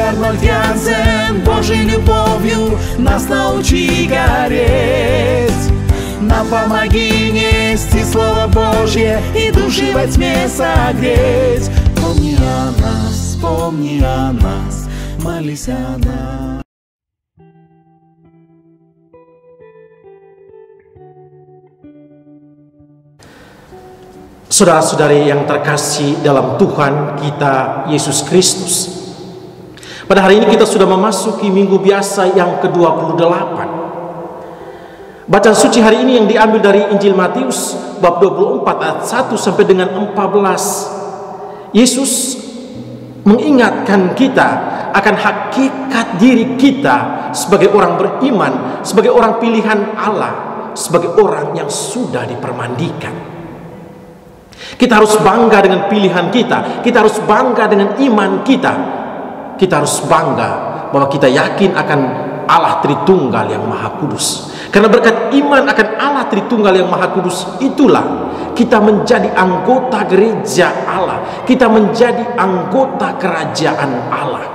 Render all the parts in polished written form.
Арнольд Янсен, Божьей любовью нас научи гореть. Нам помоги нести Слово Божье и души во тьме согреть. Помни о нас, молись о нас. Saudara-saudari yang terkasih dalam Tuhan kita Yesus Kristus, pada hari ini kita sudah memasuki minggu biasa yang ke-28. Bacaan suci hari ini yang diambil dari Injil Matius bab 24 ayat 1 sampai dengan 14. Yesus mengingatkan kita akan hakikat diri kita sebagai orang beriman, sebagai orang pilihan Allah, sebagai orang yang sudah dipermandikan. Kita harus bangga dengan pilihan kita. Kita harus bangga dengan iman kita. Kita harus bangga bahwa kita yakin akan Allah Tritunggal yang Maha Kudus. Karena berkat iman akan Allah Tritunggal yang Maha Kudus, itulah kita menjadi anggota gereja Allah. Kita menjadi anggota kerajaan Allah.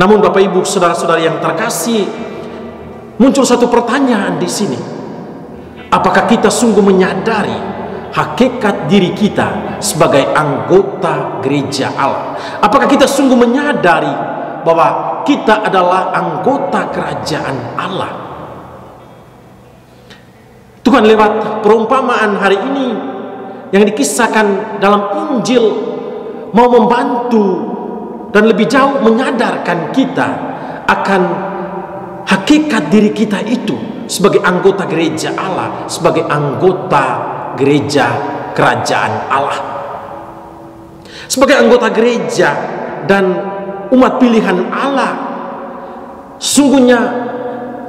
Namun Bapak Ibu, saudara-saudara yang terkasih, muncul satu pertanyaan di sini. Apakah kita sungguh menyadari hakikat diri kita sebagai anggota gereja Allah? Apakah kita sungguh menyadari bahwa kita adalah anggota kerajaan Allah? Tuhan lewat perumpamaan hari ini yang dikisahkan dalam Injil mau membantu dan lebih jauh menyadarkan kita akan hakikat diri kita itu sebagai anggota gereja Allah, sebagai anggota gereja kerajaan Allah. Sebagai anggota gereja dan umat pilihan Allah, sungguhnya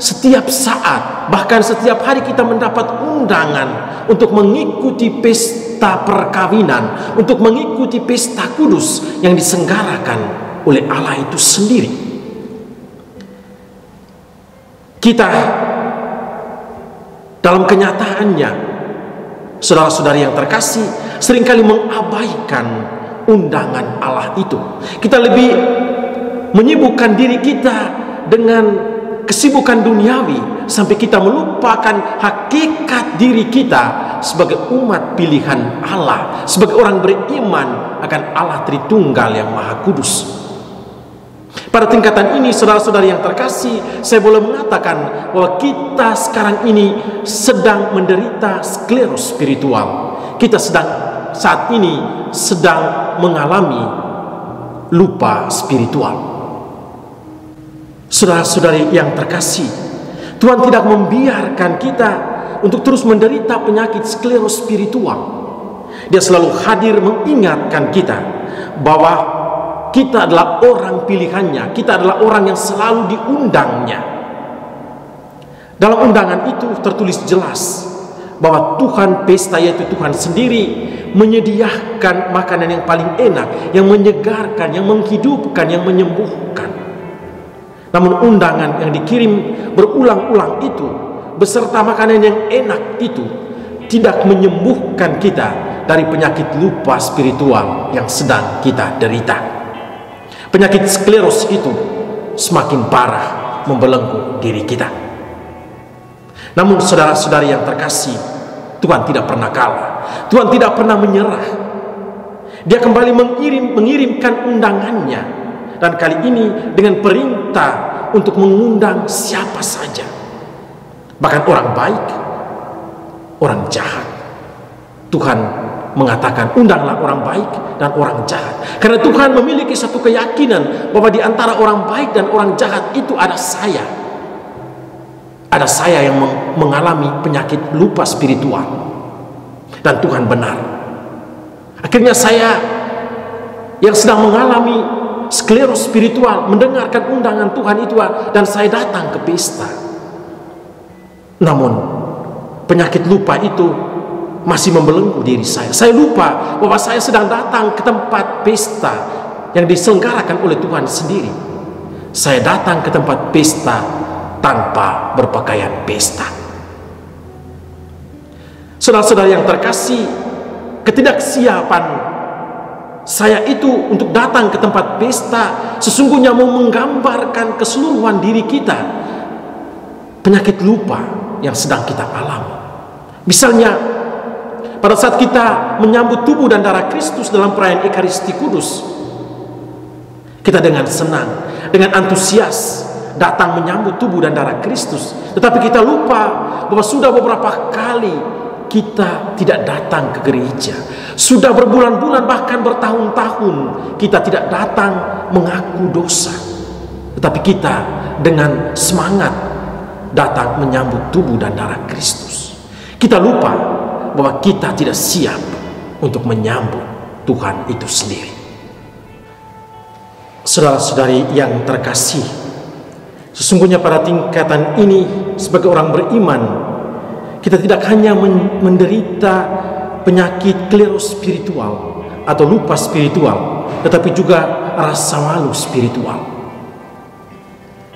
setiap saat, bahkan setiap hari kita mendapat undangan untuk mengikuti pesta perkawinan, untuk mengikuti pesta kudus yang diselenggarakan oleh Allah itu sendiri. Kita dalam kenyataannya, saudara-saudari yang terkasih, seringkali mengabaikan undangan Allah itu. Kita lebih menyibukkan diri kita dengan kesibukan duniawi sampai kita melupakan hakikat diri kita sebagai umat pilihan Allah, sebagai orang beriman akan Allah Tritunggal yang Maha Kudus. Pada tingkatan ini, saudara-saudari yang terkasih, saya boleh mengatakan bahwa kita sekarang ini sedang menderita skleros spiritual. Kita saat ini sedang mengalami lupa spiritual. Saudara-saudari yang terkasih, Tuhan tidak membiarkan kita untuk terus menderita penyakit skleros spiritual. Dia selalu hadir mengingatkan kita bahwa kita adalah orang pilihannya, kita adalah orang yang selalu diundangnya. Dalam undangan itu tertulis jelas bahwa Tuhan pesta, yaitu Tuhan sendiri, menyediakan makanan yang paling enak, yang menyegarkan, yang menghidupkan, yang menyembuhkan. Namun undangan yang dikirim berulang-ulang itu beserta makanan yang enak itu tidak menyembuhkan kita dari penyakit lupa spiritual yang sedang kita derita. Penyakit skleros itu semakin parah membelenggu diri kita. Namun saudara-saudari yang terkasih, Tuhan tidak pernah kalah. Tuhan tidak pernah menyerah. Dia kembali mengirimkan undangannya, dan kali ini dengan perintah untuk mengundang siapa saja, bahkan orang baik, orang jahat. Tuhan mengatakan, undanglah orang baik dan orang jahat. Karena Tuhan memiliki satu keyakinan bahwa di antara orang baik dan orang jahat itu ada saya. Ada saya yang mengalami penyakit lupa spiritual. Dan Tuhan benar. Akhirnya saya yang sedang mengalami skleros spiritual mendengarkan undangan Tuhan itu, dan saya datang ke pesta. Namun penyakit lupa itu masih membelenggu diri saya. Saya lupa bahwa saya sedang datang ke tempat pesta yang diselenggarakan oleh Tuhan sendiri. Saya datang ke tempat pesta tanpa berpakaian pesta. Saudara-saudara yang terkasih, ketidaksiapan saya itu untuk datang ke tempat pesta sesungguhnya mau menggambarkan keseluruhan diri kita, penyakit lupa yang sedang kita alami. Misalnya pada saat kita menyambut tubuh dan darah Kristus dalam perayaan Ekaristi Kudus, kita dengan senang, dengan antusias datang menyambut tubuh dan darah Kristus, tetapi kita lupa bahwa sudah beberapa kali kita tidak datang ke gereja. Sudah berbulan-bulan bahkan bertahun-tahun kita tidak datang mengaku dosa. Tetapi kita dengan semangat datang menyambut tubuh dan darah Kristus. Kita lupa bahwa kita tidak siap untuk menyambut Tuhan itu sendiri. Saudara-saudari yang terkasih, sesungguhnya pada tingkatan ini sebagai orang beriman, kita tidak hanya menderita penyakit kleros spiritual atau lupa spiritual, tetapi juga rasa malu spiritual.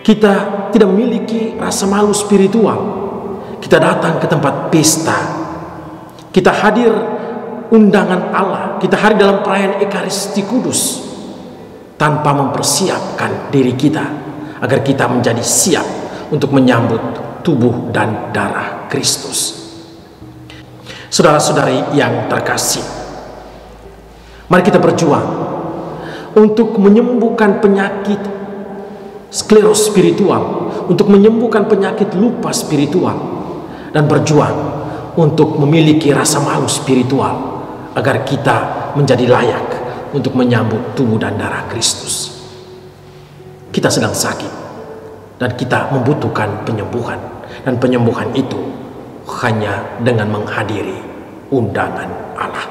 Kita tidak memiliki rasa malu spiritual. Kita datang ke tempat pesta, kita hadir undangan Allah, kita hadir dalam perayaan Ekaristi Kudus tanpa mempersiapkan diri kita agar kita menjadi siap untuk menyambut tubuh dan darah Kristus. Saudara-saudari yang terkasih, mari kita berjuang untuk menyembuhkan penyakit skleros spiritual, untuk menyembuhkan penyakit lupa spiritual, dan berjuang untuk memiliki rasa malu spiritual agar kita menjadi layak untuk menyambut tubuh dan darah Kristus. Kita sedang sakit dan kita membutuhkan penyembuhan, dan penyembuhan itu hanya dengan menghadiri undangan Allah.